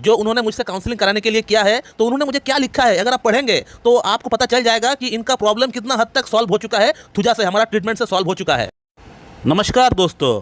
जो उन्होंने मुझसे काउंसलिंग कराने के लिए किया है, तो उन्होंने मुझे क्या लिखा है अगर आप पढ़ेंगे तो आपको पता चल जाएगा कि इनका प्रॉब्लम कितना हद तक सॉल्व हो चुका है, थुजा से हमारा ट्रीटमेंट से सॉल्व हो चुका है। नमस्कार दोस्तों,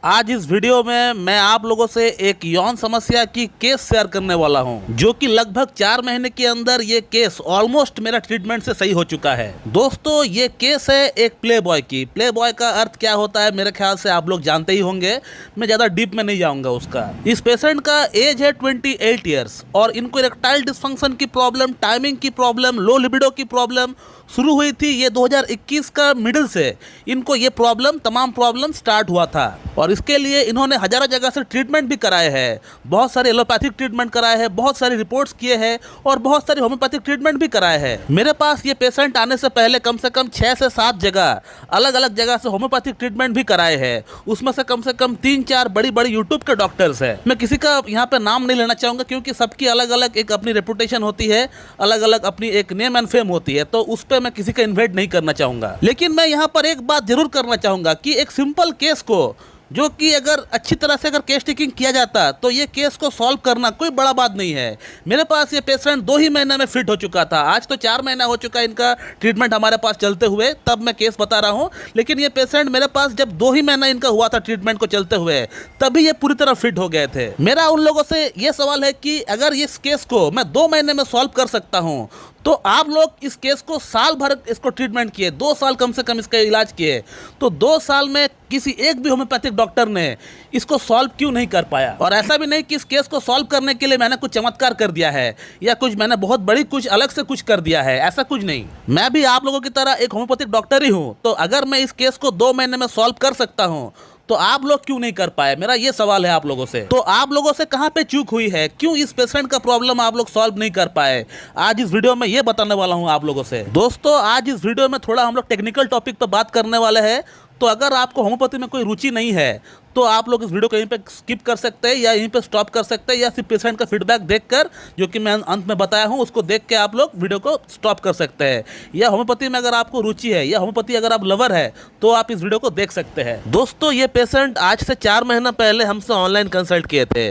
आज इस वीडियो में मैं आप लोगों से एक यौन समस्या की केस शेयर करने वाला हूं, जो कि लगभग 4 महीने के अंदर ये केस ऑलमोस्ट मेरा ट्रीटमेंट से सही हो चुका है। दोस्तों, ये केस है एक प्ले बॉय की। प्ले बॉय का अर्थ क्या होता है मेरे ख्याल से आप लोग जानते ही होंगे, मैं ज़्यादा डीप में नहीं जाऊंगा उसका। इस पेशेंट का एज है 28 ईयर्स और इनको इरेक्टाइल डिस्फंक्शन की प्रॉब्लम, टाइमिंग की प्रॉब्लम, लो लिबिडो की प्रॉब्लम शुरू हुई थी। ये 2021 का मिडिल से इनको ये तमाम प्रॉब्लम स्टार्ट हुआ था और इसके लिए इन्होंने हजारों जगह से ट्रीटमेंट भी कराए हैं। बहुत सारे एलोपैथिक ट्रीटमेंट कराए हैं, बहुत सारी रिपोर्ट्स किए हैं और बहुत सारे होम्योपैथिक ट्रीटमेंट भी कराए हैं। मेरे पास ये पेशेंट आने से पहले कम से कम 6 से 7 जगह अलग अलग जगह से होम्योपैथिक ट्रीटमेंट भी कराए हैं। उसमें से कम 3-4 बड़ी बड़ी यूट्यूब के डॉक्टर्स हैं। मैं किसी का यहाँ पे नाम नहीं लेना चाहूँगा क्योंकि सबकी अलग अलग एक अपनी रेपुटेशन होती है, अलग अलग अपनी एक नेम एंड फेम होती है, तो उस पर मैं किसी का इन्वेट नहीं करना चाहूँगा। लेकिन मैं यहाँ पर एक बात जरूर करना चाहूँगा कि एक सिंपल केस को, जो कि अगर अच्छी तरह से अगर केस टेकिंग किया जाता तो ये केस को सॉल्व करना कोई बड़ा बात नहीं है। मेरे पास ये पेशेंट 2 ही महीने में फिट हो चुका था। आज तो 4 महीना हो चुका है इनका ट्रीटमेंट हमारे पास चलते हुए, तब मैं केस बता रहा हूँ। लेकिन ये पेशेंट मेरे पास जब 2 ही महीना इनका हुआ था ट्रीटमेंट को चलते हुए, तभी ये पूरी तरह फिट हो गए थे। मेरा उन लोगों से ये सवाल है कि अगर इस केस को मैं 2 महीने में सॉल्व कर सकता हूँ तो आप लोग इस केस को साल भर इसको ट्रीटमेंट किए, 2 साल कम से कम इसका इलाज किए, तो 2 साल में किसी एक भी होम्योपैथिक डॉक्टर ने इसको सॉल्व क्यों नहीं कर पाया? और ऐसा भी नहीं कि इस केस को सॉल्व करने के लिए मैंने कुछ चमत्कार कर दिया है या कुछ मैंने बहुत बड़ी कुछ अलग से कुछ कर दिया है, ऐसा कुछ नहीं। मैं भी आप लोगों की तरह एक होम्योपैथिक डॉक्टर ही हूँ, तो अगर मैं इस केस को 2 महीने में सॉल्व कर सकता हूँ तो आप लोग क्यों नहीं कर पाए? मेरा ये सवाल है आप लोगों से। तो आप लोगों से कहाँ पे चूक हुई है? क्यों इस पेशेंट का प्रॉब्लम आप लोग सॉल्व नहीं कर पाए? आज इस वीडियो में ये बताने वाला हूँ आप लोगों से। दोस्तों, आज इस वीडियो में थोड़ा हम लोग टेक्निकल टॉपिक पे बात करने वाले हैं, तो अगर आपको होम्योपैथी में कोई रुचि नहीं है तो आप लोग इस वीडियो को यहीं पे स्किप कर सकते हैं या यहीं पे स्टॉप कर सकते हैं, या सिर्फ पेशेंट का फीडबैक देखकर, जो कि मैं अंत में बताया हूं, उसको देख के आप लोग वीडियो को स्टॉप कर सकते हैं। या होम्योपैथी में अगर आपको रुचि है या होम्योपैथी अगर आप लवर है तो आप इस वीडियो को देख सकते हैं। दोस्तों, ये पेशेंट आज से 4 महीना पहले हमसे ऑनलाइन कंसल्ट किए थे।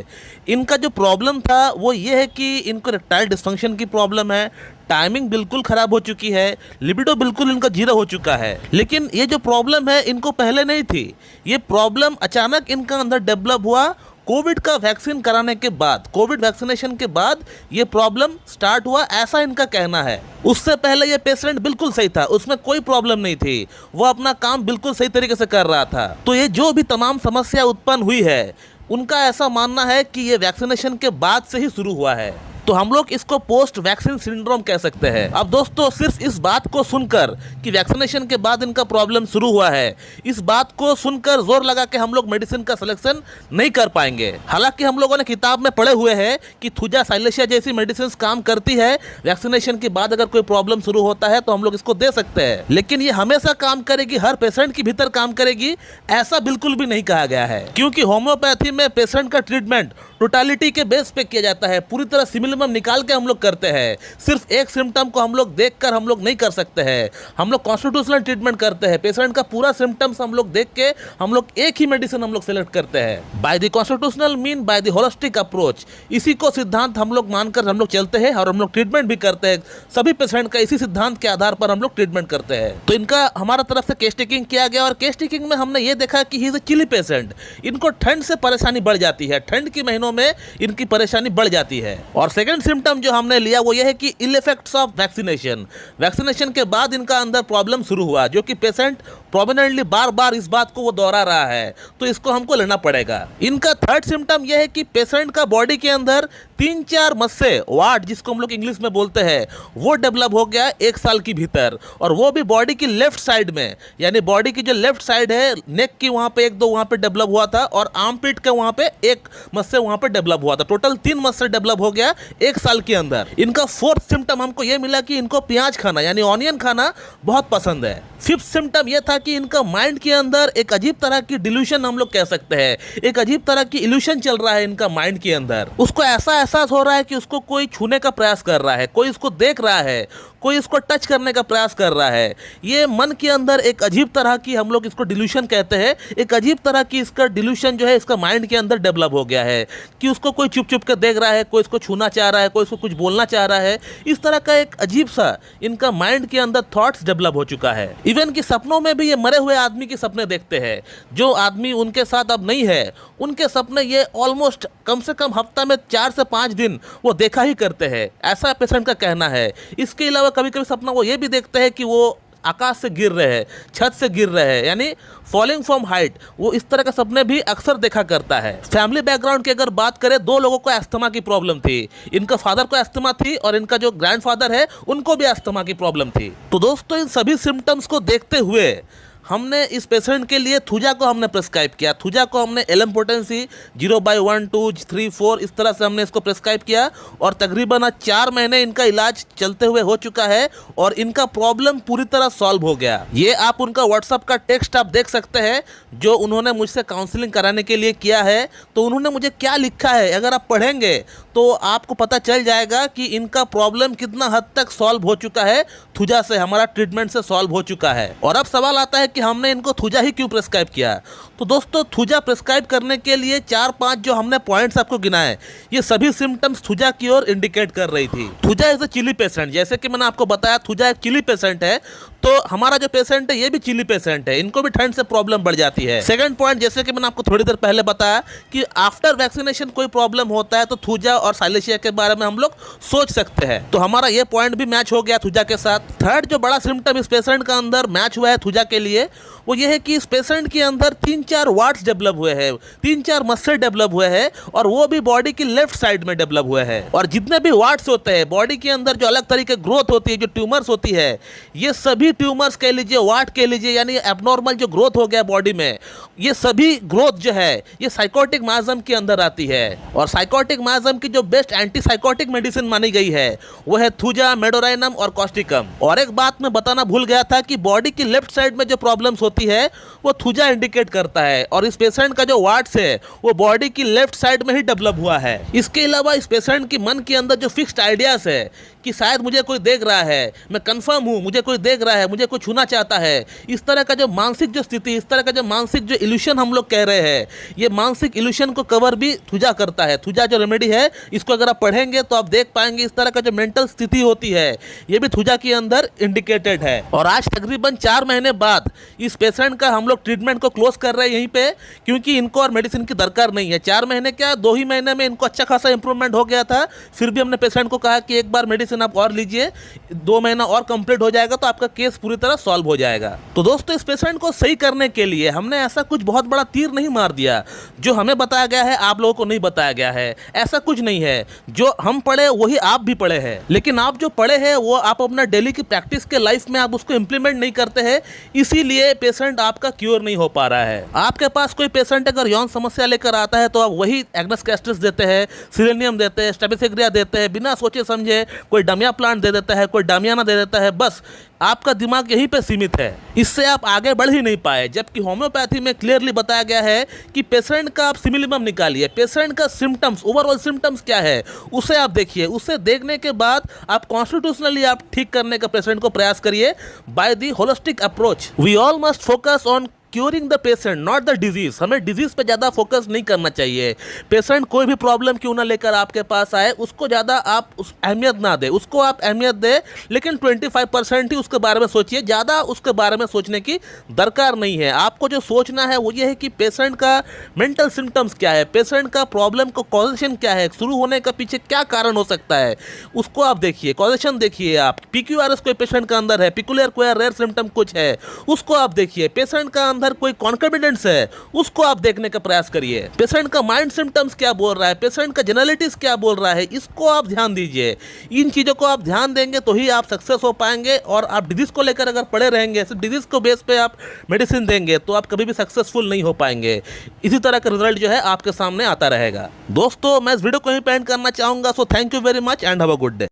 इनका जो प्रॉब्लम था वो ये है कि इनको इरेक्टाइल डिस्फंक्शन की प्रॉब्लम है, टाइमिंग बिल्कुल खराब हो चुकी है, लिबिडो बिल्कुल इनका 0 हो चुका है। लेकिन ये जो प्रॉब्लम है इनको पहले नहीं थी। ये प्रॉब्लम अचानक इनका अंदर डेवलप हुआ कोविड का वैक्सीन कराने के बाद, कोविड वैक्सीनेशन के बाद ये प्रॉब्लम स्टार्ट हुआ, ऐसा इनका कहना है। उससे पहले ये पेशेंट बिल्कुल सही था, उसमें कोई प्रॉब्लम नहीं थी, वो अपना काम बिल्कुल सही तरीके से कर रहा था। तो ये जो भी तमाम समस्या उत्पन्न हुई है, उनका ऐसा मानना है कि ये वैक्सीनेशन के बाद से ही शुरू हुआ है। तो हम लोग इसको पोस्ट वैक्सीन सिंड्रोम कह सकते हैं। अब दोस्तों, सिर्फ इस बात को सुनकर कि वैक्सीनेशन के बाद इनका प्रॉब्लम शुरू हुआ है, इस बात को सुनकर जोर लगा के हम लोग मेडिसिन का सिलेक्शन नहीं कर पाएंगे। हालांकि हम लोगों ने किताब में पढ़े हुए हैं कि थुजा साइलेशिया जैसी मेडिसिन काम करती है, वैक्सीनेशन के बाद अगर कोई प्रॉब्लम शुरू होता है तो हम लोग इसको दे सकते हैं। लेकिन ये हमेशा काम करेगी, हर पेशेंट के भीतर काम करेगी, ऐसा बिल्कुल भी नहीं कहा गया है। क्योंकि होम्योपैथी में पेशेंट का ट्रीटमेंट टोटालिटी के बेस पे किया जाता है, पूरी तरह सिमिलम निकाल के हम लोग करते हैं। सिर्फ एक सिम्टम को हम लोग देखकर हम लोग नहीं कर सकते हैं, हम लोग कॉन्स्टिट्यूशनल ट्रीटमेंट करते हैं। पेशेंट का पूरा सिम्टम्स हम लोग देख के हम लोग एक ही मेडिसिन हम लोग सेलेक्ट करते हैं। By the constitutional mean by the holistic approach, इसी को सिद्धांत हम लोग मानकर हम लोग चलते हैं और हम लोग ट्रीटमेंट भी करते हैं। सभी पेशेंट का इसी सिद्धांत के आधार पर हम लोग ट्रीटमेंट करते हैं। तो इनका हमारा तरफ से केस टेकिंग किया गया और केस टेकिंग में हमने ये देखा कि he is a chilly patient. इनको ठंड से परेशानी बढ़ जाती है, ठंड के महीनों में इनकी परेशानी बढ़ जाती है। और सेकंड सिम्टम जो हमने लिया वो ये है कि ill effects of vaccination. Vaccination के बाद इनका अंदर प्रॉब्लम शुरू हुआ, जो कि पेशेंट प्रोमिनेंटली बार बार इस बात को वो दोहरा रहा है, तो इसको हमको लेना पड़ेगा। इनका थर्ड सिम्टम यह है कि पेशेंट का बॉडी के अंदर 3-4 मस्से, वाट जिसको हम लोग इंग्लिश में बोलते हैं, वो डेवलप हो गया 1 साल के भीतर, और वो भी बॉडी की लेफ्ट साइड में, यानी बॉडी की जो लेफ्ट साइड है, नेक की वहाँ पे 1-2 वहाँ पे डेवलप हुआ था और आर्म पिट के वहाँ पे 1 मस्से वहाँ पे डेवलप हुआ था। टोटल 3 मस्से डेवलप हो गया 1 साल के अंदर। इनका फोर्थ सिम्टम हमको ये मिला कि इनको प्याज खाना यानी ऑनियन खाना बहुत पसंद है। फिफ्थ सिम्टम यह था कि इनका माइंड के अंदर एक अजीब तरह की डिल्यूशन हम लोग कह सकते हैं, एक अजीब तरह की इल्यूशन चल रहा है इनका माइंड के अंदर। उसको ऐसा एहसास हो रहा है कि उसको कोई छूने का प्रयास कर रहा है, कोई उसको देख रहा है, कोई इसको टच करने का प्रयास कर रहा है। ये मन के अंदर एक अजीब तरह की, हम लोग इसको डिल्यूशन कहते हैं, एक अजीब तरह की इसका डिल्यूशन जो है इसका माइंड के अंदर डेवलप हो गया है कि उसको कोई चुप चुप के देख रहा है, कोई इसको छूना चाह रहा है, कोई इसको कुछ बोलना चाह रहा है। इस तरह का एक अजीब सा इनका माइंड के अंदर थॉट्स डेवलप हो चुका है। इवन कि सपनों में भी ये मरे हुए आदमी के सपने देखते हैं। जो आदमी उनके साथ अब नहीं है, उनके सपने ये ऑलमोस्ट कम से कम हफ्ता में 4 से 5 दिन वो देखा ही करते हैं, ऐसा पेशेंट का कहना है। इसके अलावा कभी कभी सपना वो ये भी देखते हैं कि वो आकाश से गिर रहे हैं, छत से गिर रहे हैं, यानी फॉलिंग फ्रॉम हाइट। वो इस तरह के सपने भी अक्सर देखा करता है। फैमिली बैकग्राउंड की अगर बात करें, 2 लोगों को अस्थमा की प्रॉब्लम थी। इनका फादर को अस्थमा थी और इनका जो ग्रैंडफादर है उनको भी अस्थमा की प्रॉब्लम थी। तो दोस्तों, इन सभी सिम्टम्स को देखते हुए हमने इस पेशेंट के लिए थुजा को हमने प्रेस्क्राइब किया। थुजा को हमने एलएम पोटेंसी 0/1, 2, 3, 4 इस तरह से हमने इसको प्रेस्क्राइब किया और तकरीबन 4 महीने इनका इलाज चलते हुए हो चुका है और इनका प्रॉब्लम पूरी तरह सॉल्व हो गया। ये आप उनका व्हाट्सअप का टेक्स्ट आप देख सकते हैं जो उन्होंने मुझसे काउंसलिंग कराने के लिए किया है। तो उन्होंने मुझे क्या लिखा है, अगर आप पढ़ेंगे तो आपको पता चल जाएगा कि इनका प्रॉब्लम कितना हद तक सॉल्व हो चुका है। थुजा से, हमारा ट्रीटमेंट से सॉल्व हो चुका है। और अब सवाल आता है कि हमने इनको थुजा ही क्यों प्रेस्क्राइब किया। तो दोस्तों, थुजा प्रेस्क्राइब करने के लिए 4-5 जो हमने पॉइंट्स आपको गिनाए, ये सभी सिम्टम्स थुजा की ओर इंडिकेट कर रही थी। Thuja is a chilly patient, जैसे कि मैंने आपको बताया थुजा एक चिली पेशेंट है। तो हमारा जो पेशेंट है ये भी चिली पेशेंट है, इनको भी ठंड से प्रॉब्लम बढ़ जाती है। सेकंड पॉइंट, जैसे कि मैंने आपको थोड़ी देर पहले बताया कि आफ्टर वैक्सीनेशन कोई प्रॉब्लम होता है तो थुजा और साइलेशिया के बारे में हम लोग सोच सकते हैं। तो हमारा ये पॉइंट भी मैच हो गया थुजा के साथ। थर्ड जो बड़ा सिम्टम इस पेशेंट का अंदर मैच हुआ है थुजा के लिए, वो ये है कि इस पेशेंट के अंदर 3-4 वार्ड्स डेवलप हुए हैं, 3-4 मसल डेवलप हुए हैं और वो भी बॉडी की लेफ्ट साइड में डेवलप हुए हैं। और जितने भी वार्ड्स होते हैं बॉडी के अंदर, जो अलग तरीके ग्रोथ होती है, जो ट्यूमर्स होती है, ये सभी ट्यूमर्स कह लीजिए, वार्ड कह लीजिए, यानी एबनॉर्मल जो ग्रोथ हो गया बॉडी में, ये सभी ग्रोथ जो है ये साइकोटिक माइजम के अंदर आती है। और साइकोटिक माइजम की जो बेस्ट एंटी साइकोटिक मेडिसिन मानी गई है वो है थुजा, मेडोराइनम और कॉस्टिकम। और एक बात मैं बताना भूल गया था कि बॉडी की लेफ्ट साइड में जो प्रॉब्लम्स होती है वो थुजा इंडिकेट करता है और इस पेशेंट का जो वार्ड्स है वो बॉडी की लेफ्ट साइड में ही डेवलप हुआ है। इसके अलावा इस पेशेंट की मन के अंदर जो फिक्स्ड आइडियाज है कि शायद मुझे कोई देख रहा है, मैं कंफर्म हूँ मुझे कोई देख रहा है, मुझे कोई छूना चाहता है, इस तरह का जो मानसिक जो स्थिति, इस तरह का जो मानसिक जो इल्यूशन हम लोग कह रहे हैं, ये मानसिक इल्यूशन को कवर भी थुजा करता है। थुजा जो रेमेडी है, इसको अगर आप पढ़ेंगे तो आप देख पाएंगे इस तरह का जो मेंटल स्थिति होती है ये भी थुजा के अंदर इंडिकेटेड है। और आज तकरीबन 4 महीने बाद इस पेशेंट का हम लोग ट्रीटमेंट को क्लोज कर रहे हैं यहीं पे, क्योंकि इनको और मेडिसिन की दरकार नहीं है। 4 महीने क्या, 2 ही महीने में इनको अच्छा खासा इंप्रूवमेंट हो गया था। फिर भी हमने पेशेंट को कहा कि एक बार मेडिसिन आप और लीजिए, 2 महीना और कंप्लीट हो जाएगा तो आपका केस पूरी तरह सॉल्व हो जाएगा। तो दोस्तों, इस पेशेंट को सही करने के लिए हमने ऐसा कुछ बहुत बड़ा तीर नहीं मार दिया। जो हमें बताया गया है आप लोगों को नहीं बताया गया है, ऐसा कुछ नहीं है। जो हम पढ़े वही आप भी पढ़े हैं, लेकिन आप जो पढ़े हैं वो आप अपना डेली की प्रैक्टिस के लाइफ में आप उसको इंप्लीमेंट नहीं करते हैं, इसीलिए पेशेंट आपका क्योर नहीं हो पा रहा है। आपके पास कोई पेशेंट अगर यौन समस्या लेकर आता है तो आप वही एग्नेस कैस्ट्रिस देते हैं, सिलेनियम देते हैं, स्टेबिसिग्रिया देते हैं, बिना सोचे समझे कोई डमिया प्लांट दे देता है, कोई डामियाना दे देता है। बस आपका दिमाग यहीं पे सीमित है, इससे आप आगे बढ़ ही नहीं पाए। जबकि होम्योपैथी में क्लियरली बताया गया है कि पेशेंट का आप सिमिलिमम निकालिए, पेशेंट का सिम्टम्स, ओवरऑल सिम्टम्स क्या है उसे आप देखिए, उसे देखने के बाद आप कॉन्स्टिट्यूशनली आप ठीक करने का पेशेंट को प्रयास करिए by the holistic approach. We all must focus on curing the patient, not the disease. हमें डिजीज पे ज़्यादा फोकस नहीं करना चाहिए। पेशेंट कोई भी प्रॉब्लम क्यों ना लेकर आपके पास आए, उसको ज़्यादा आप उस अहमियत ना दें, उसको आप अहमियत दें, लेकिन 25% ही उसके बारे में सोचिए, ज़्यादा उसके बारे में सोचने की दरकार नहीं है। आपको जो सोचना है वो ये है कि पेशेंट का मेंटल सिम्टम्स क्या है, पेशेंट का प्रॉब्लम को कॉजेशन क्या है, शुरू होने का पीछे क्या कारण हो सकता है, उसको आप देखिए, कॉजेशन देखिए। आप PQRS कोई पेशेंट का अंदर है, पिकुलर कोई रेयर सिम्टम कुछ है, उसको आप देखिए। पेशेंट का अंदर कोई कॉन्कॉर्डिनेंस है, उसको आप देखने का प्रयास करिए। पेशेंट का माइंड सिम्टम्स क्या बोल रहा है, पेशेंट का जनरलिटीज क्या बोल रहा है, इसको आप ध्यान दीजिए। इन चीज़ों को आप ध्यान देंगे तो ही आप सक्सेस हो पाएंगे। और आप डिजीज को लेकर अगर पड़े रहेंगे, सिर्फ डिजीज को बेस पे आप मेडिसिन देंगे तो आप कभी भी सक्सेसफुल नहीं हो पाएंगे। इसी तरह का रिजल्ट जो है आपके सामने आता रहेगा। दोस्तों, मैं इस वीडियो को ही एंड करना चाहूंगा। So thank you very much and have a good day.